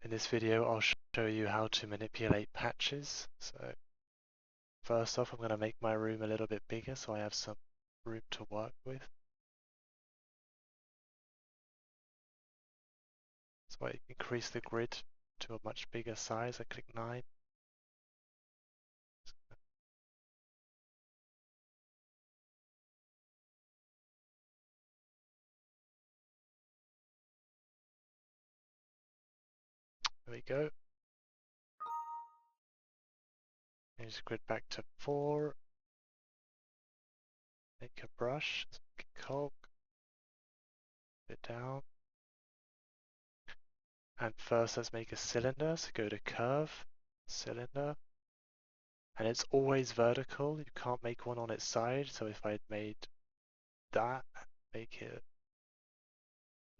In this video, I'll show you how to manipulate patches. So first off, I'm going to make my room a little bit bigger so I have some room to work with. So I increase the grid to a much bigger size. I click 9. There we go. Change the grid back to 4. Make a brush, make a cog, put it down. And first let's make a cylinder, so go to curve, cylinder. And it's always vertical, you can't make one on its side, so if I'd made that, make it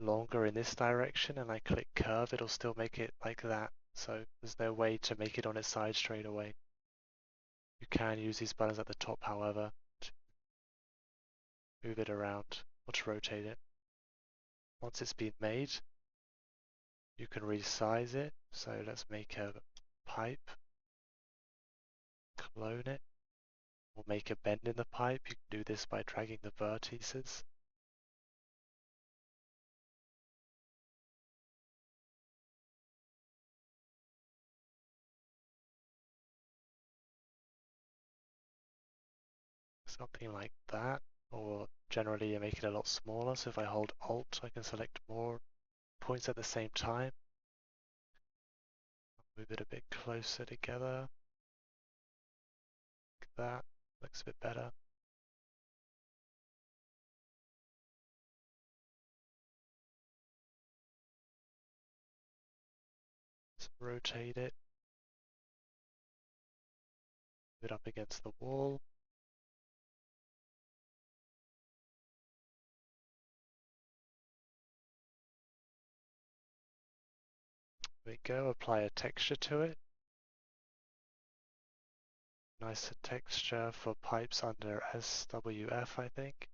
longer in this direction and I click curve, it'll still make it like that. So there's no way to make it on its side straight away. You can use these buttons at the top, however, to move it around or to rotate it. Once it's been made, you can resize it. So let's make a pipe, clone it, or make a bend in the pipe. You can do this by dragging the vertices. Something like that, or generally you make it a lot smaller. So if I hold Alt, I can select more points at the same time. Move it a bit closer together. Like that. Looks a bit better. Let's rotate it. Move it up against the wall. There we go. Apply a texture to it. Nice texture for pipes under SWF, I think.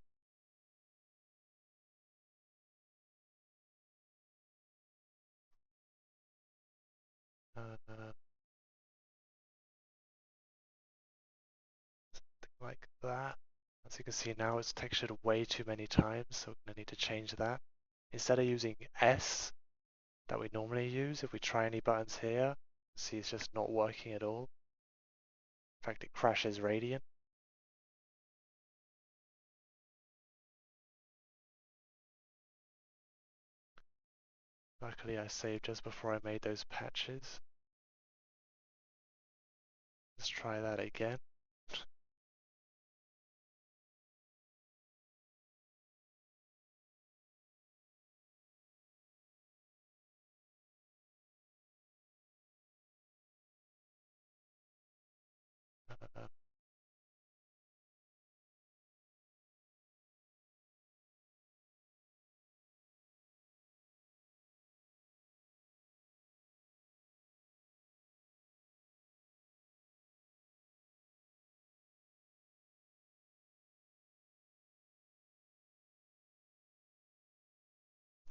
Something like that. As you can see now, it's textured way too many times, so we're going to need to change that. Instead of using S that we normally use, if we try any buttons here, see it's just not working at all. In fact, it crashes Radiant. Luckily I saved just before I made those patches. Let's try that again. Uh,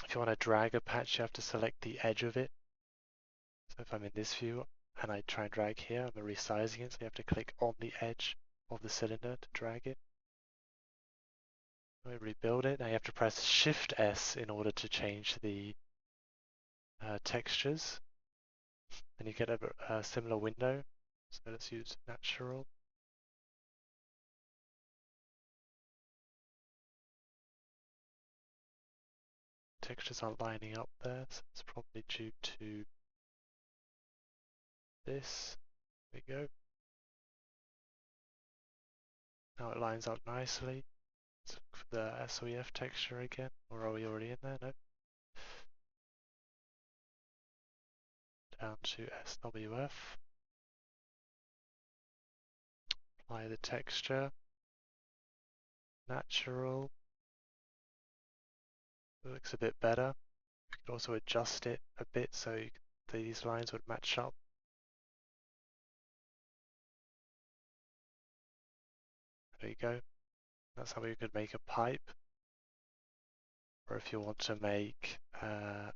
if you want to drag a patch, you have to select the edge of it. So if I'm in this view and I try and drag here, I'm resizing it, so you have to click on the edge of the cylinder to drag it. We rebuild it. Now you have to press Shift S in order to change the textures. And you get a similar window. So let's use natural. Textures aren't lining up there, so it's probably due to this. There we go. Now it lines up nicely. Let's look for the SOEF texture again. Or are we already in there? No. Down to SWF. Apply the texture. Natural. It looks a bit better. You could also adjust it a bit so these lines would match up. There you go. That's how we could make a pipe. Or if you want to make a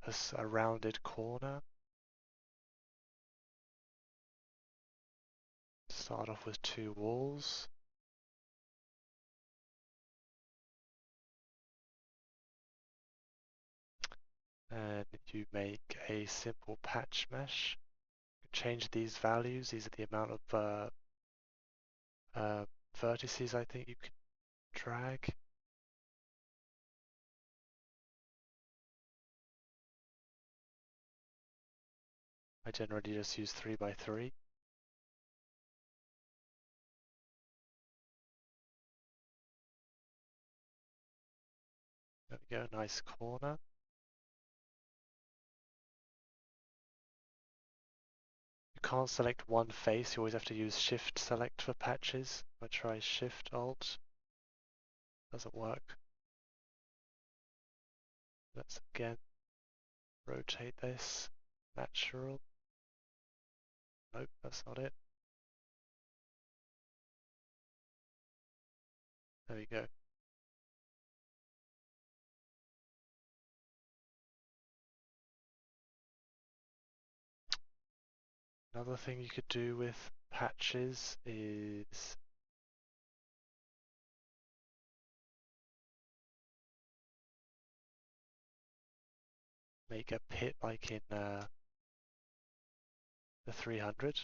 rounded corner, Start off with 2 walls. And you make a simple patch mesh. Change these values. These are the amount of vertices I think you can drag. I generally just use 3 by 3. There we go, nice corner. You can't select one face, you always have to use Shift Select for patches. I try Shift Alt, doesn't work. Let's again rotate this. Natural. Nope, that's not it. There we go. Another thing you could do with patches is make a pit like in the 300.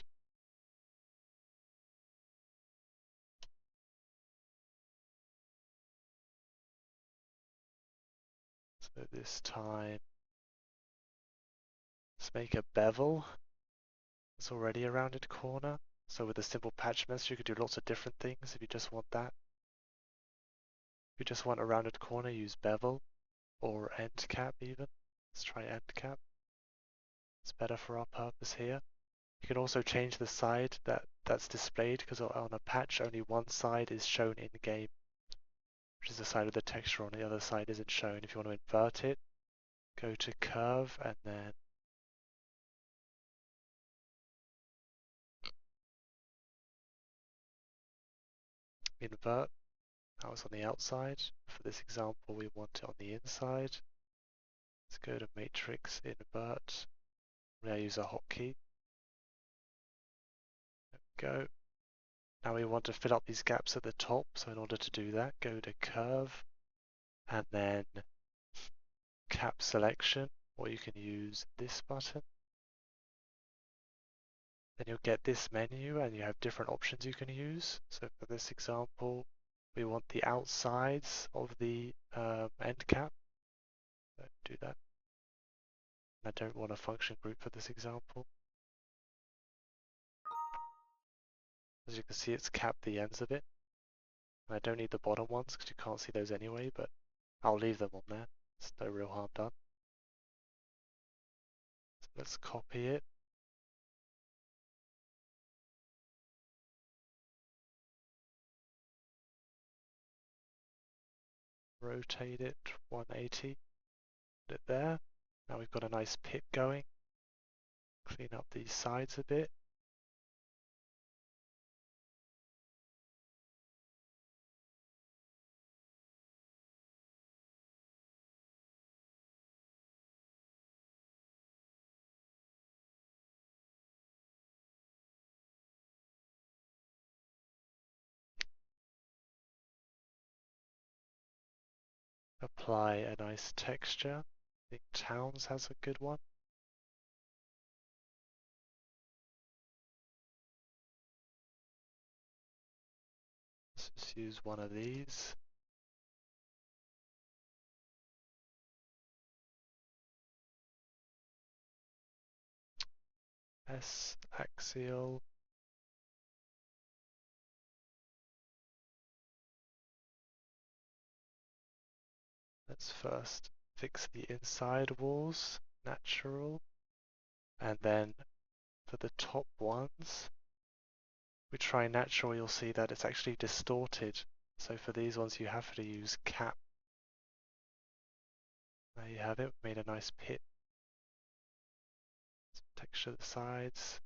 So this time, let's make a bevel. It's already a rounded corner. So with a simple patch mesh, you could do lots of different things if you just want that. If you just want a rounded corner, use bevel or end cap even. Let's try end cap. It's better for our purpose here. You can also change the side that's displayed because on a patch only one side is shown in game, which is the side of the texture on the other side isn't shown. If you want to invert it, go to curve and then invert. That was on the outside. For this example, we want it on the inside. Let's go to matrix invert. I'm going to use a hotkey. There we go. Now we want to fill up these gaps at the top. So in order to do that, go to curve and then cap selection, or you can use this button. Then you'll get this menu and you have different options you can use. So for this example, we want the outsides of the end cap. So do that. I don't want a function group for this example. As you can see, it's capped the ends of it. And I don't need the bottom ones because you can't see those anyway, but I'll leave them on there. It's no real harm done. So let's copy it. Rotate it 180. Put it there. Now we've got a nice pit going. Clean up these sides a bit. Apply a nice texture. I think Towns has a good one. Let's just use one of these. S axial. Let's first fix the inside walls, natural, and then for the top ones, we try natural, you'll see that it's actually distorted. So for these ones, you have to use cap. There you have it, we made a nice pit. Let's texture the sides.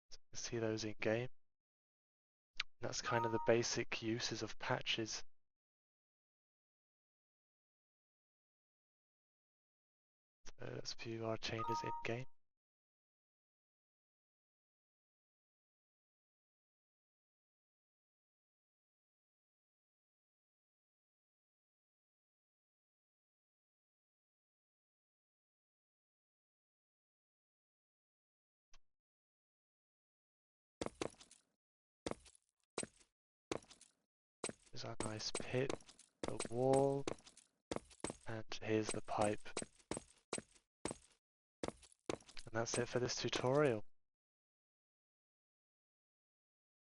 So you can see those in game. That's kind of the basic uses of patches. So let's view our changes in game. our nice pit, the wall, and here's the pipe. And that's it for this tutorial.